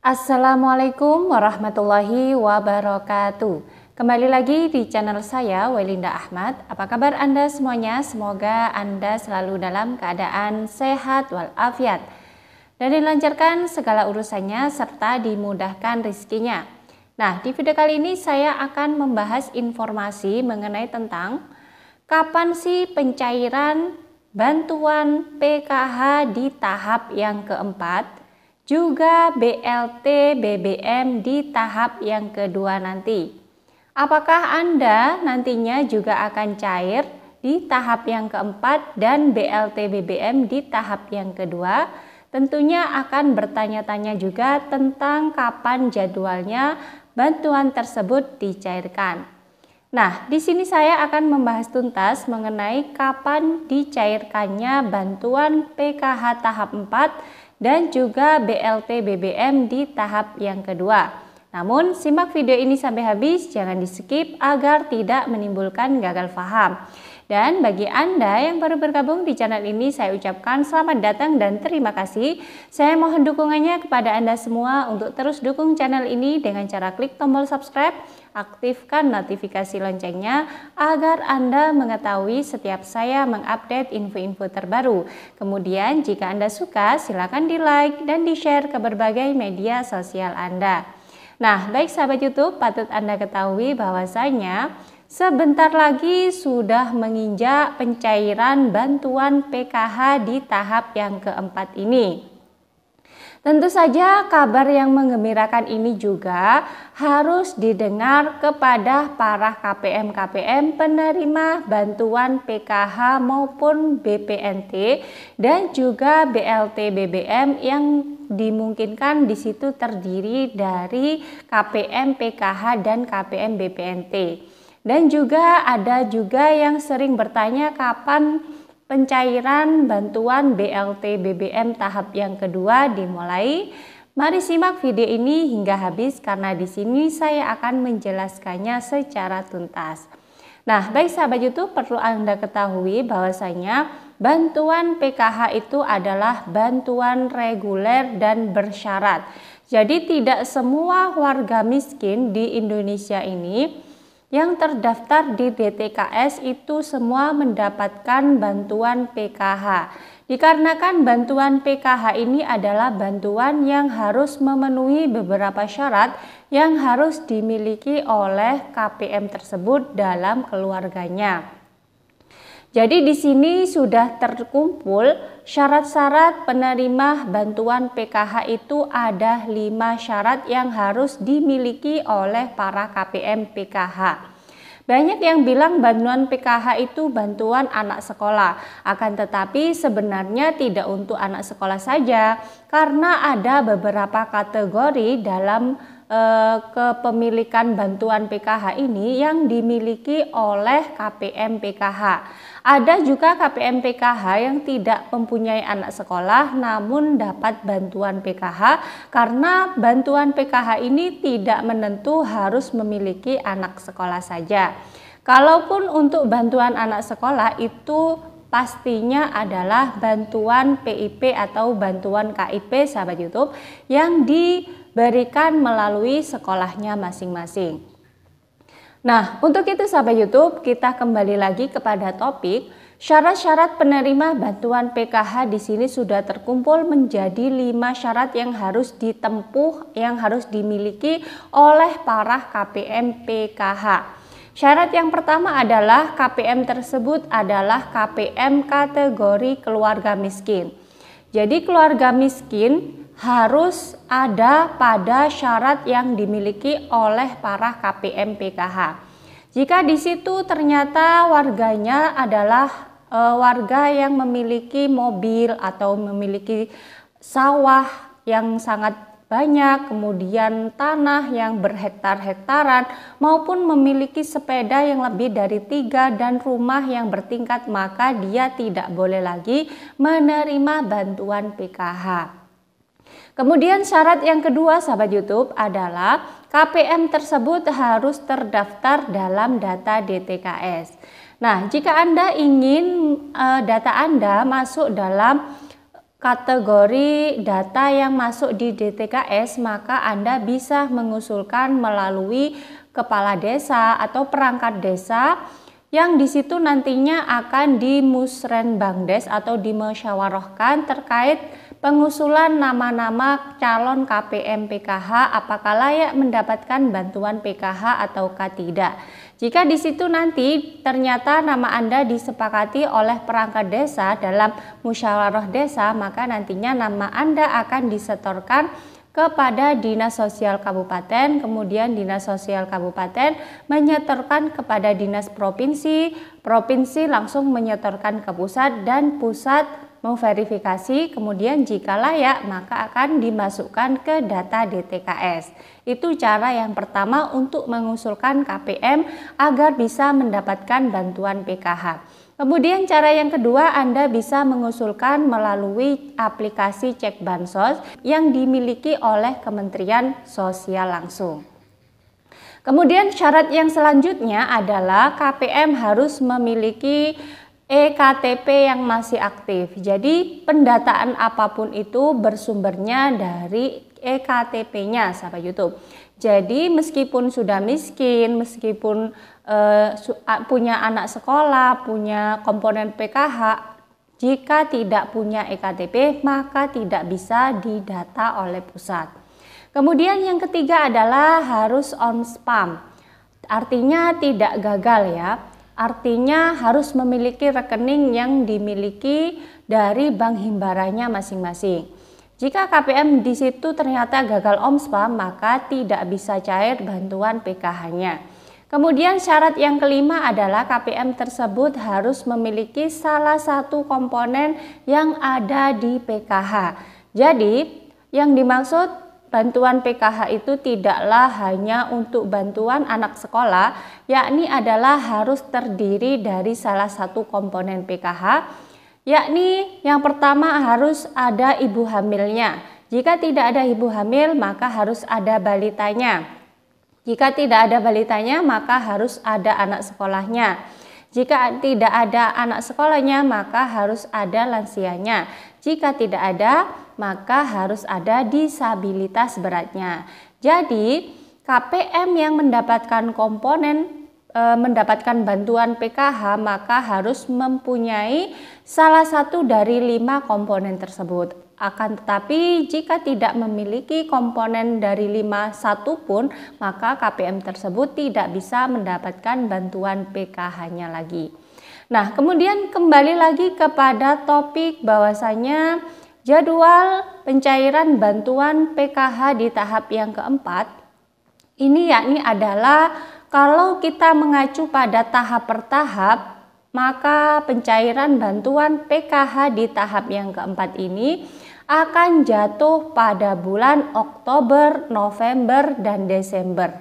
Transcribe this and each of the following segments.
Assalamualaikum warahmatullahi wabarakatuh. Kembali lagi di channel saya, Welinda Ahmad. Apa kabar Anda semuanya? Semoga Anda selalu dalam keadaan sehat walafiat dan dilancarkan segala urusannya serta dimudahkan rezekinya. Nah, di video kali ini saya akan membahas informasi mengenai tentang kapan sih pencairan bantuan PKH di tahap yang keempat, juga BLT BBM di tahap yang kedua nanti. Apakah Anda nantinya juga akan cair di tahap yang keempat dan BLT BBM di tahap yang kedua? Tentunya akan bertanya-tanya juga tentang kapan jadwalnya bantuan tersebut dicairkan. Nah, di sini saya akan membahas tuntas mengenai kapan dicairkannya bantuan PKH tahap 4 dan juga BLT BBM di tahap yang kedua. Namun simak video ini sampai habis, jangan di skip agar tidak menimbulkan gagal paham. Dan bagi Anda yang baru bergabung di channel ini, saya ucapkan selamat datang dan terima kasih. Saya mohon dukungannya kepada Anda semua untuk terus dukung channel ini dengan cara klik tombol subscribe, aktifkan notifikasi loncengnya agar Anda mengetahui setiap saya mengupdate info-info terbaru. Kemudian jika Anda suka, silakan di like dan di share ke berbagai media sosial Anda. Nah, baik sahabat YouTube, patut Anda ketahui bahwasanya sebentar lagi sudah menginjak pencairan bantuan PKH di tahap yang keempat ini. Tentu saja kabar yang menggembirakan ini juga harus didengar kepada para KPM-KPM penerima bantuan PKH maupun BPNT dan juga BLT BBM yang dimungkinkan di situ terdiri dari KPM PKH dan KPM BPNT. Dan juga ada juga yang sering bertanya kapan pencairan bantuan BLT BBM tahap yang kedua dimulai. Mari simak video ini hingga habis karena di sini saya akan menjelaskannya secara tuntas. Nah, baik sahabat YouTube, perlu Anda ketahui bahwasanya bantuan PKH itu adalah bantuan reguler dan bersyarat. Jadi tidak semua warga miskin di Indonesia ini yang terdaftar di DTKS itu semua mendapatkan bantuan PKH. Dikarenakan bantuan PKH ini adalah bantuan yang harus memenuhi beberapa syarat yang harus dimiliki oleh KPM tersebut dalam keluarganya. Jadi di sini sudah terkumpul syarat-syarat penerima bantuan PKH itu ada 5 syarat yang harus dimiliki oleh para KPM PKH. Banyak yang bilang bantuan PKH itu bantuan anak sekolah, akan tetapi sebenarnya tidak untuk anak sekolah saja karena ada beberapa kategori dalam kepemilikan bantuan PKH ini yang dimiliki oleh KPM PKH. Ada juga KPM PKH yang tidak mempunyai anak sekolah namun dapat bantuan PKH karena bantuan PKH ini tidak menentu harus memiliki anak sekolah saja. Kalaupun untuk bantuan anak sekolah itu pastinya adalah bantuan PIP atau bantuan KIP sahabat YouTube yang diberikan melalui sekolahnya masing-masing. Nah, untuk itu sahabat YouTube, kita kembali lagi kepada topik syarat-syarat penerima bantuan PKH. Di sini sudah terkumpul menjadi 5 syarat yang harus ditempuh, yang harus dimiliki oleh para KPM PKH. Syarat yang pertama adalah KPM tersebut adalah KPM kategori keluarga miskin. Jadi keluarga miskin harus ada pada syarat yang dimiliki oleh para KPM PKH. Jika di situ ternyata warganya adalah warga yang memiliki mobil atau memiliki sawah yang sangat banyak, kemudian tanah yang berhektar-hektaran, maupun memiliki sepeda yang lebih dari 3 dan rumah yang bertingkat, maka dia tidak boleh lagi menerima bantuan PKH. Kemudian syarat yang kedua sahabat YouTube adalah KPM tersebut harus terdaftar dalam data DTKS. Nah, jika Anda ingin data Anda masuk dalam kategori data yang masuk di DTKS, maka Anda bisa mengusulkan melalui kepala desa atau perangkat desa yang di situ nantinya akan dimusrenbangdes atau dimusyawarahkan terkait pengusulan nama-nama calon KPM PKH apakah layak mendapatkan bantuan PKH ataukah tidak. Jika di situ nanti ternyata nama Anda disepakati oleh perangkat desa dalam musyawarah desa, maka nantinya nama Anda akan disetorkan kepada Dinas Sosial Kabupaten, kemudian Dinas Sosial Kabupaten menyetorkan kepada Dinas Provinsi, Provinsi langsung menyetorkan ke pusat dan pusat memverifikasi, kemudian jika layak maka akan dimasukkan ke data DTKS. Itu cara yang pertama untuk mengusulkan KPM agar bisa mendapatkan bantuan PKH. Kemudian cara yang kedua, Anda bisa mengusulkan melalui aplikasi Cek Bansos yang dimiliki oleh Kementerian Sosial langsung. Kemudian syarat yang selanjutnya adalah KPM harus memiliki EKTP yang masih aktif. Jadi pendataan apapun itu bersumbernya dari EKTP-nya, sahabat YouTube. Jadi meskipun sudah miskin, meskipun punya anak sekolah, punya komponen PKH, jika tidak punya EKTP maka tidak bisa didata oleh pusat. Kemudian yang ketiga adalah harus on spam. Artinya tidak gagal ya. Artinya harus memiliki rekening yang dimiliki dari bank himbaranya masing-masing. Jika KPM di situ ternyata gagal spam, maka tidak bisa cair bantuan PKH-nya. Kemudian syarat yang kelima adalah KPM tersebut harus memiliki salah satu komponen yang ada di PKH. Jadi yang dimaksud bantuan PKH itu tidaklah hanya untuk bantuan anak sekolah, yakni adalah harus terdiri dari salah satu komponen PKH, yakni yang pertama harus ada ibu hamilnya. Jika tidak ada ibu hamil, maka harus ada balitanya. Jika tidak ada balitanya, maka harus ada anak sekolahnya. Jika tidak ada anak sekolahnya, maka harus ada lansianya. Jika tidak ada, maka harus ada disabilitas beratnya. Jadi, KPM yang mendapatkan mendapatkan bantuan PKH, maka harus mempunyai salah satu dari 5 komponen tersebut. Akan tetapi jika tidak memiliki komponen dari 5 satupun, maka KPM tersebut tidak bisa mendapatkan bantuan PKH-nya lagi. Nah, kemudian kembali lagi kepada topik bahwasanya jadwal pencairan bantuan PKH di tahap yang keempat, ini yakni adalah kalau kita mengacu pada tahap per tahap, maka pencairan bantuan PKH di tahap yang keempat ini akan jatuh pada bulan Oktober, November, dan Desember.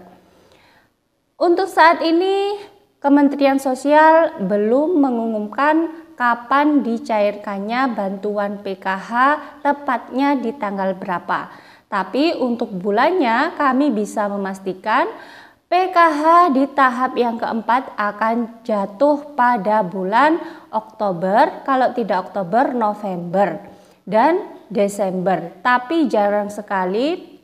Untuk saat ini, Kementerian Sosial belum mengumumkan kapan dicairkannya bantuan PKH, tepatnya di tanggal berapa. Tapi untuk bulannya kami bisa memastikan PKH di tahap yang keempat akan jatuh pada bulan Oktober, kalau tidak Oktober, November, dan Desember. Tapi jarang sekali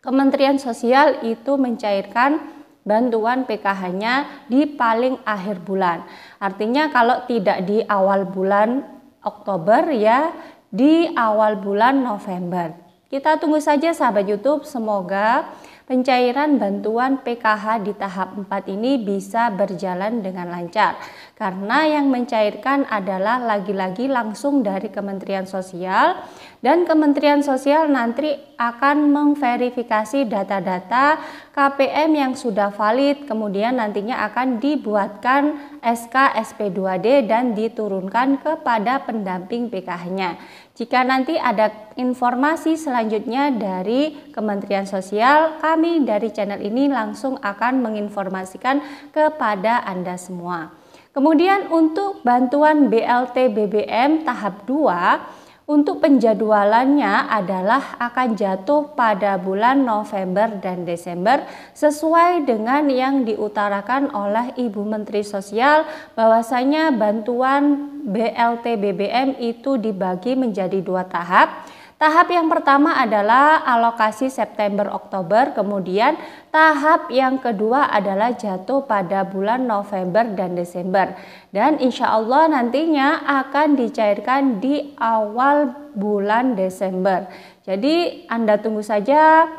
Kementerian Sosial itu mencairkan bantuan PKH-nya di paling akhir bulan. Artinya kalau tidak di awal bulan Oktober ya di awal bulan November. Kita tunggu saja sahabat YouTube, semoga pencairan bantuan PKH di tahap 4 ini bisa berjalan dengan lancar. Karena yang mencairkan adalah lagi-lagi langsung dari Kementerian Sosial, dan Kementerian Sosial nanti akan memverifikasi data-data KPM yang sudah valid, kemudian nantinya akan dibuatkan SK SP2D dan diturunkan kepada pendamping PKH-nya. Jika nanti ada informasi selanjutnya dari Kementerian Sosial, kami dari channel ini langsung akan menginformasikan kepada Anda semua. Kemudian untuk bantuan BLT BBM tahap 2, Untuk penjadwalannya adalah akan jatuh pada bulan November dan Desember sesuai dengan yang diutarakan oleh Ibu Menteri Sosial bahwasanya bantuan BLT BBM itu dibagi menjadi 2 tahap. Tahap yang pertama adalah alokasi September-Oktober, kemudian tahap yang kedua adalah jatuh pada bulan November dan Desember. Dan insya Allah nantinya akan dicairkan di awal bulan Desember. Jadi Anda tunggu saja.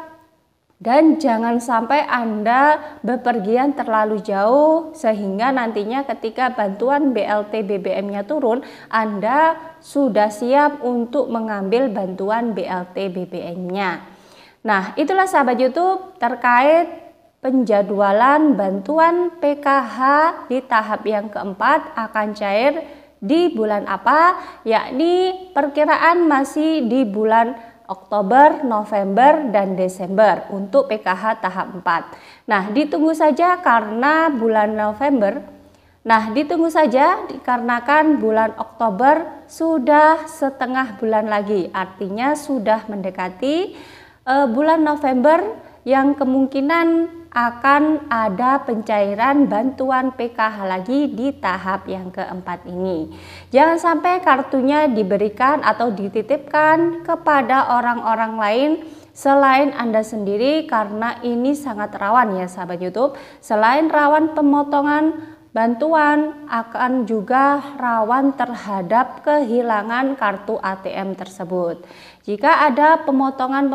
Dan jangan sampai Anda bepergian terlalu jauh sehingga nantinya ketika bantuan BLT BBM-nya turun, Anda sudah siap untuk mengambil bantuan BLT BBM-nya. Nah, itulah sahabat YouTube terkait penjadwalan bantuan PKH di tahap yang keempat akan cair di bulan apa, yakni perkiraan masih di bulan Oktober, November, dan Desember untuk PKH tahap 4. Nah, ditunggu saja karena bulan November. Nah, ditunggu saja dikarenakan bulan Oktober sudah setengah bulan lagi. Artinya sudah mendekati bulan November yang kemungkinan akan ada pencairan bantuan PKH lagi di tahap yang keempat ini. Jangan sampai kartunya diberikan atau dititipkan kepada orang-orang lain selain Anda sendiri karena ini sangat rawan ya sahabat YouTube. Selain rawan pemotongan bantuan, akan juga rawan terhadap kehilangan kartu ATM tersebut. Jika ada pemotongan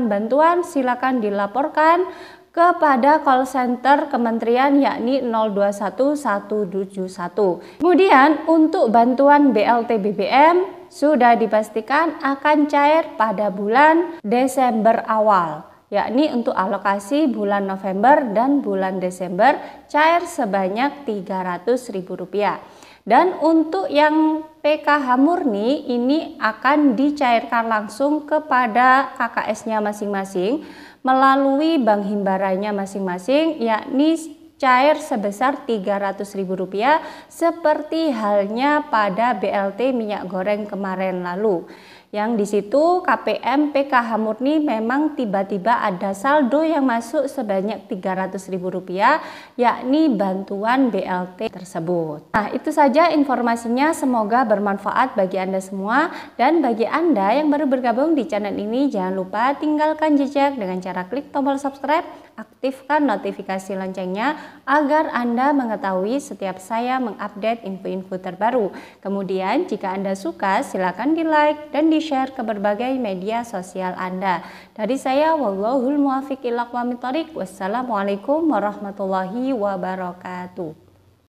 bantuan, silakan dilaporkan kepada call center kementerian yakni 021171. Kemudian untuk bantuan BLT BBM sudah dipastikan akan cair pada bulan Desember awal, yakni untuk alokasi bulan November dan bulan Desember cair sebanyak Rp300.000. Dan untuk yang PKH murni ini akan dicairkan langsung kepada KKS-nya masing-masing melalui bank himbarannya masing-masing, yakni cair sebesar Rp300.000 seperti halnya pada BLT minyak goreng kemarin lalu. Yang di situ KPM PKH murni memang tiba-tiba ada saldo yang masuk sebanyak Rp300.000, yakni bantuan BLT tersebut. Nah, itu saja informasinya, semoga bermanfaat bagi Anda semua. Dan bagi Anda yang baru bergabung di channel ini, jangan lupa tinggalkan jejak dengan cara klik tombol subscribe, aktifkan notifikasi loncengnya agar Anda mengetahui setiap saya mengupdate info-info terbaru. Kemudian jika Anda suka, silakan di like dan di share ke berbagai media sosial Anda. Dari saya, wallahul muwaffiq ila aqwamit thoriq. Wassalamualaikum warahmatullahi wabarakatuh.